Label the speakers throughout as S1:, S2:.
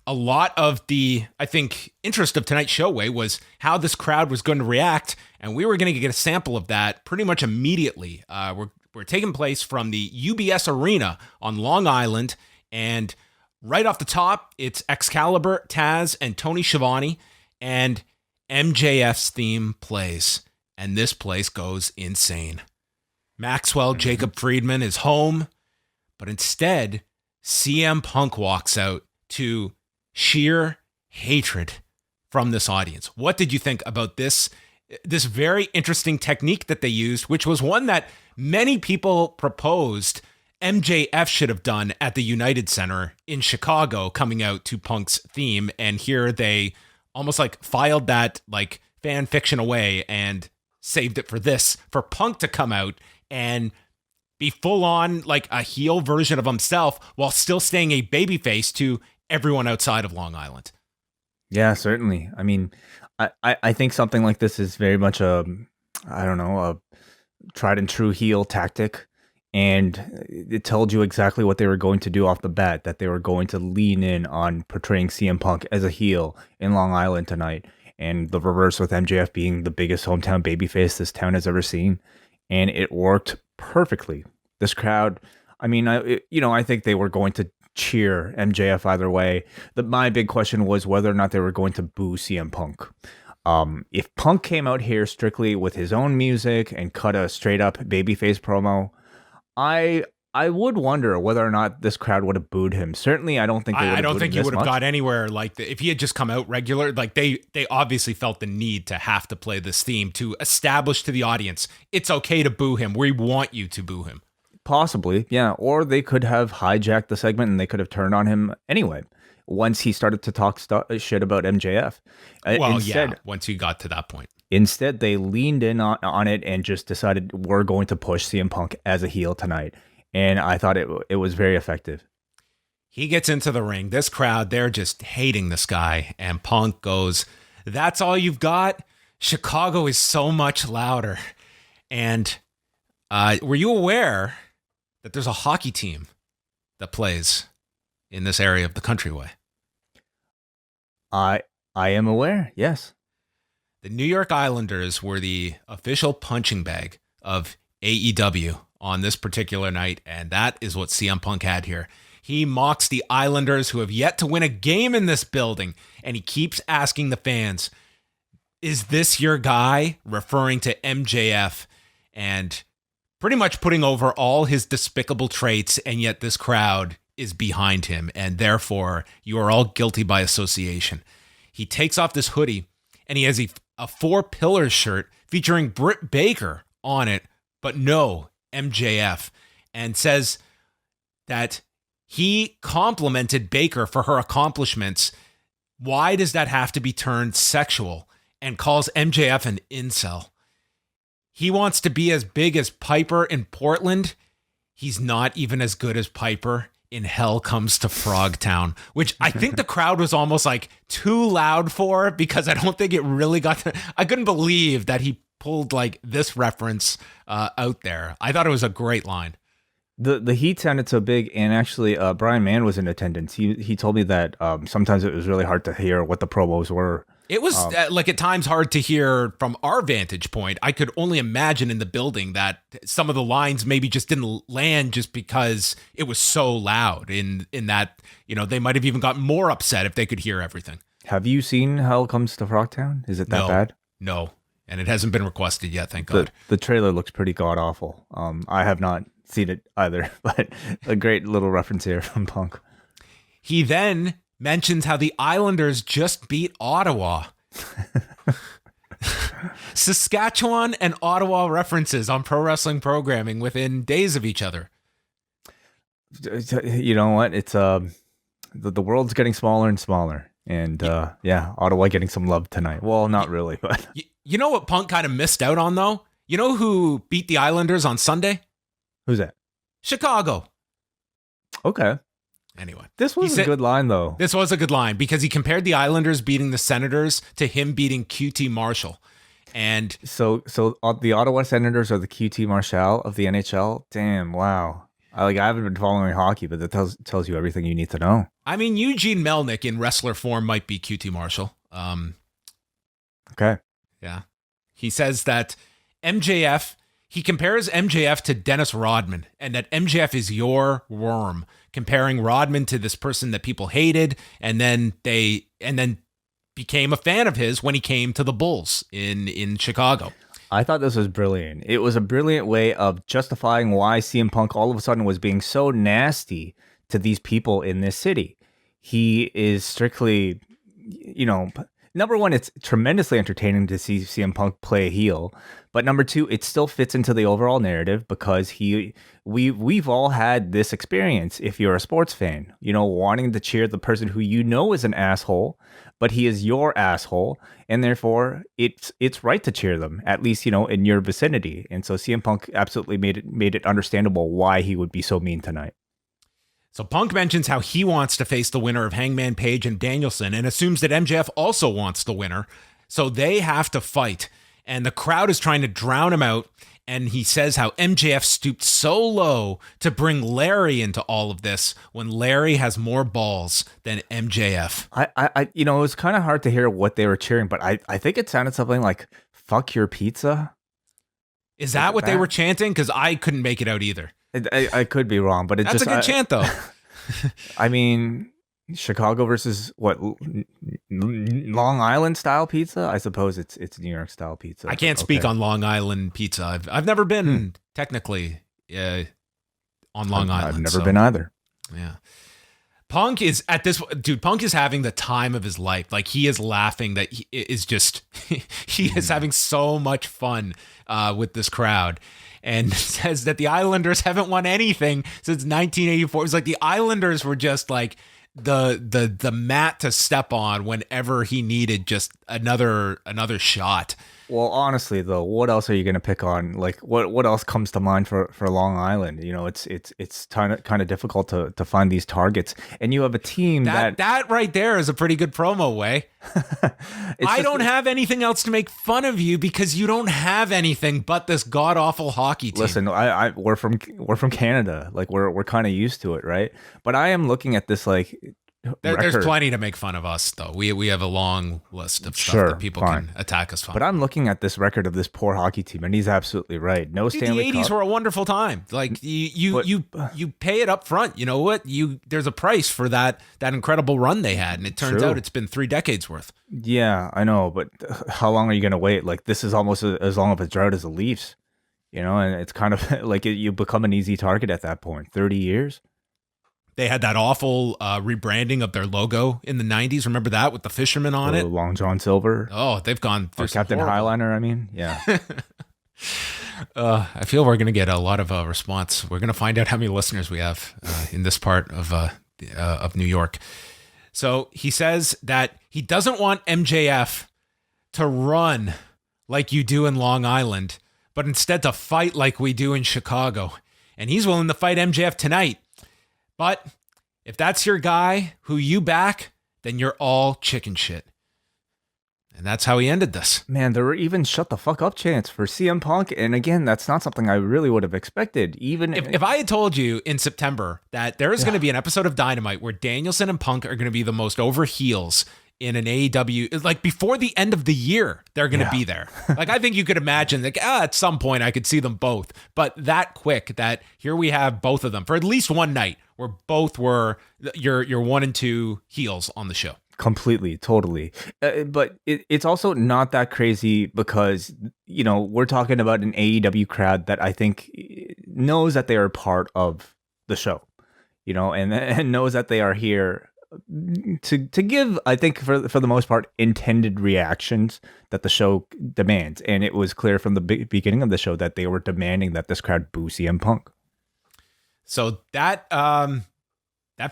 S1: a lot of the, I think, interest of tonight's show, Way, was how this crowd was going to react. And we were going to get a sample of that pretty much immediately. We're taking place from the UBS Arena on Long Island. And right off the top, it's Excalibur, Taz, and Tony Schiavone. And MJF's theme plays. And this place goes insane. Maxwell Jacob Friedman is home. But instead, CM Punk walks out to sheer hatred from this audience. What did you think about this very interesting technique that they used, which was one that many people proposed MJF should have done at the United Center in Chicago, coming out to Punk's theme, and here they almost like filed that like fan fiction away and saved it for Punk to come out and be full on like a heel version of himself while still staying a babyface to everyone outside of Long Island.
S2: Yeah, certainly. I mean, I think something like this is very much a tried and true heel tactic. And it told you exactly what they were going to do off the bat, that they were going to lean in on portraying CM Punk as a heel in Long Island tonight. And the reverse with MJF being the biggest hometown babyface this town has ever seen. And it worked perfectly. This crowd, I mean, I think they were going to cheer MJF either way. My big question was whether or not they were going to boo CM Punk. If Punk came out here strictly with his own music and cut a straight up babyface promo, I would wonder whether or not this crowd would have booed him. Certainly, I don't think they would have.
S1: I don't think
S2: he
S1: would have got anywhere. Like if he had just come out regular, like they obviously felt the need to have to play this theme to establish to the audience it's okay to boo him. We want you to boo him.
S2: Possibly, yeah. Or they could have hijacked the segment and they could have turned on him anyway once he started to talk shit about MJF.
S1: Once he got to that point.
S2: Instead, they leaned in on it and just decided we're going to push CM Punk as a heel tonight. And I thought it was very effective.
S1: He gets into the ring. This crowd, they're just hating this guy. And Punk goes, "That's all you've got? Chicago is so much louder." And were you aware that there's a hockey team that plays in this area of the countryway?
S2: I am aware, yes.
S1: The New York Islanders were the official punching bag of AEW on this particular night, and that is what CM Punk had here. He mocks the Islanders, who have yet to win a game in this building, and he keeps asking the fans, "Is this your guy?" referring to MJF, and pretty much putting over all his despicable traits, and yet this crowd is behind him, and therefore you are all guilty by association. He takes off this hoodie, and he has a Four Pillars shirt featuring Britt Baker on it, but no MJF, and says that he complimented Baker for her accomplishments. Why does that have to be turned sexual? And calls MJF an incel. He wants to be as big as Piper in Portland. He's not even as good as Piper in Hell Comes to Frogtown, which I think the crowd was almost like too loud for, because I don't think it really got to, I couldn't believe that he pulled like this reference out there. I thought it was a great line.
S2: The heat sounded so big, and actually Brian Mann was in attendance. He told me that sometimes it was really hard to hear what the promos were.
S1: It was like at times hard to hear from our vantage point. I could only imagine in the building that some of the lines maybe just didn't land just because it was so loud in that, they might have even got more upset if they could hear everything.
S2: Have you seen Hell Comes to Frogtown? Is it that bad?
S1: No. And it hasn't been requested yet, thank God.
S2: The trailer looks pretty god-awful. I have not seen it either, but a great little reference here from Punk.
S1: He then mentions how the Islanders just beat Ottawa. Saskatchewan and Ottawa references on pro wrestling programming within days of each other.
S2: You know what? It's the world's getting smaller and smaller. And Ottawa getting some love tonight. Well, not really, but
S1: you know what Punk kind of missed out on, though? You know who beat the Islanders on Sunday?
S2: Who's that?
S1: Chicago.
S2: Okay.
S1: Anyway.
S2: This was a good line, though.
S1: This was a good line because he compared the Islanders beating the Senators to him beating QT Marshall. And
S2: so the Ottawa Senators are the QT Marshall of the NHL? Damn, wow. I haven't been following hockey, but that tells you everything you need to know.
S1: I mean, Eugene Melnick in wrestler form might be QT Marshall.
S2: Okay.
S1: Yeah. He says that MJF, he compares MJF to Dennis Rodman, and that MJF is your worm, comparing Rodman to this person that people hated, and then became a fan of his when he came to the Bulls in Chicago.
S2: I thought this was brilliant. It was a brilliant way of justifying why CM Punk all of a sudden was being so nasty to these people in this city. He is strictly, number one, it's tremendously entertaining to see CM Punk play a heel. But number two, it still fits into the overall narrative because we've all had this experience if you're a sports fan, wanting to cheer the person who is an asshole, but he is your asshole, and therefore it's right to cheer them, at least, in your vicinity. And so CM Punk absolutely made it understandable why he would be so mean tonight.
S1: So Punk mentions how he wants to face the winner of Hangman Page and Danielson and assumes that MJF also wants the winner. So they have to fight. And the crowd is trying to drown him out. And he says how MJF stooped so low to bring Larry into all of this when Larry has more balls than MJF.
S2: It was kind of hard to hear what they were cheering, but I think it sounded something like, fuck your pizza.
S1: Is that what they were chanting? Because I couldn't make it out either.
S2: I could be wrong, but
S1: that's a good chant, though.
S2: I mean, Chicago versus what, Long Island style pizza? I suppose it's New York style pizza.
S1: I can't speak on Long Island pizza. I've never been technically on Long Island.
S2: I've never been either.
S1: Yeah. Punk is Punk is having the time of his life. Like, he is laughing that he is just, he is having so much fun with this crowd. And says that the Islanders haven't won anything since 1984. It's like the Islanders were just like the mat to step on whenever he needed just another shot.
S2: Well, honestly, though, what else are you going to pick on? Like, what else comes to mind for Long Island? It's kind of difficult to find these targets, and you have a team that
S1: right there is a pretty good promo way. I don't have anything else to make fun of you because you don't have anything but this god awful hockey team.
S2: Listen, we're from Canada, like we're kind of used to it, right? But I am looking at this like.
S1: There's plenty to make fun of us, though. We have a long list of stuff that people can attack us from.
S2: But I'm looking at this record of this poor hockey team, and he's absolutely right. No Stanley Cup.
S1: The 80s were a wonderful time. Like you pay it up front. You know what? There's a price for that incredible run they had, and it turns out it's been 3 decades worth.
S2: Yeah, I know, but how long are you going to wait? Like, this is almost as long of a drought as the Leafs, and it's kind of like you become an easy target at that point. 30 years.
S1: They had that awful rebranding of their logo in the 90s. Remember that with the fisherman on it?
S2: Long John Silver.
S1: Oh, they've gone through
S2: Captain Highliner, I mean. Yeah.
S1: I feel we're going to get a lot of response. We're going to find out how many listeners we have in this part of New York. So he says that he doesn't want MJF to run like you do in Long Island, but instead to fight like we do in Chicago. And he's willing to fight MJF tonight. But if that's your guy who you back, then you're all chicken shit. And that's how he ended this.
S2: Man, there were even shut the fuck up chants for CM Punk. And again, that's not something I really would have expected. Even
S1: if I had told you in September that there is going to be an episode of Dynamite where Danielson and Punk are going to be the most over heels in an AEW, like before the end of the year, they're going to be there. Like, I think you could imagine, like, at some point I could see them both, but that quick that here we have both of them for at least one night where both were your 1 and 2 heels on the show.
S2: Completely, totally. But it's also not that crazy because, we're talking about an AEW crowd that I think knows that they are part of the show, and knows that they are here to give, I think, for the most part, intended reactions that the show demands. And it was clear from the beginning of the show that they were demanding that this crowd boo CM Punk.
S1: So that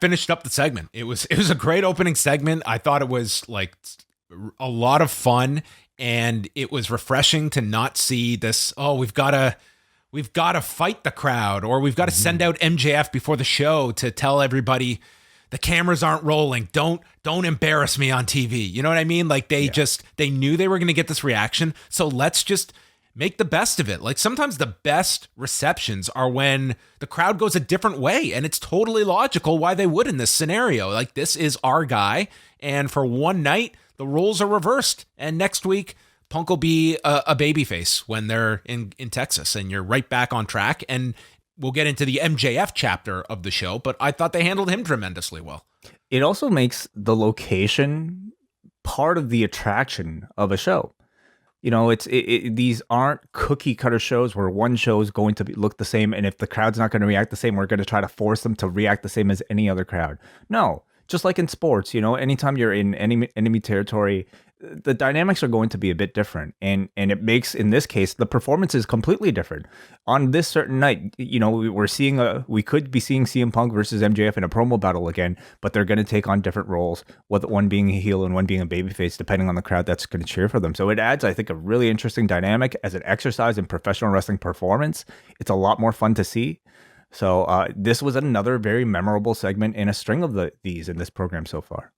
S1: finished up the segment. It was a great opening segment. I thought it was like a lot of fun, and it was refreshing to not see this, we've got to fight the crowd, or we've got to send out MJF before the show to tell everybody the cameras aren't rolling. Don't embarrass me on TV. You know what I mean? Like they knew they were going to get this reaction. So let's just make the best of it. Like sometimes the best receptions are when the crowd goes a different way, and it's totally logical why they would in this scenario. Like this is our guy, and for one night the roles are reversed, and next week Punk will be a babyface when they're in Texas, and you're right back on track. And we'll get into the MJF chapter of the show, but I thought they handled him tremendously well.
S2: It also makes the location part of the attraction of a show. You know, these aren't cookie cutter shows where one show is going to look the same, and if the crowd's not going to react the same, we're going to try to force them to react the same as any other crowd. No, just like in sports, you know, anytime you're in enemy territory, the dynamics are going to be a bit different, and it makes, in this case, the performance is completely different. On this certain night, you know, we could be seeing CM Punk versus MJF in a promo battle again, but they're going to take on different roles, with one being a heel and one being a babyface, depending on the crowd that's going to cheer for them. So it adds, I think, a really interesting dynamic as an exercise in professional wrestling performance. It's a lot more fun to see. So this was another very memorable segment in a string of these in this program so far.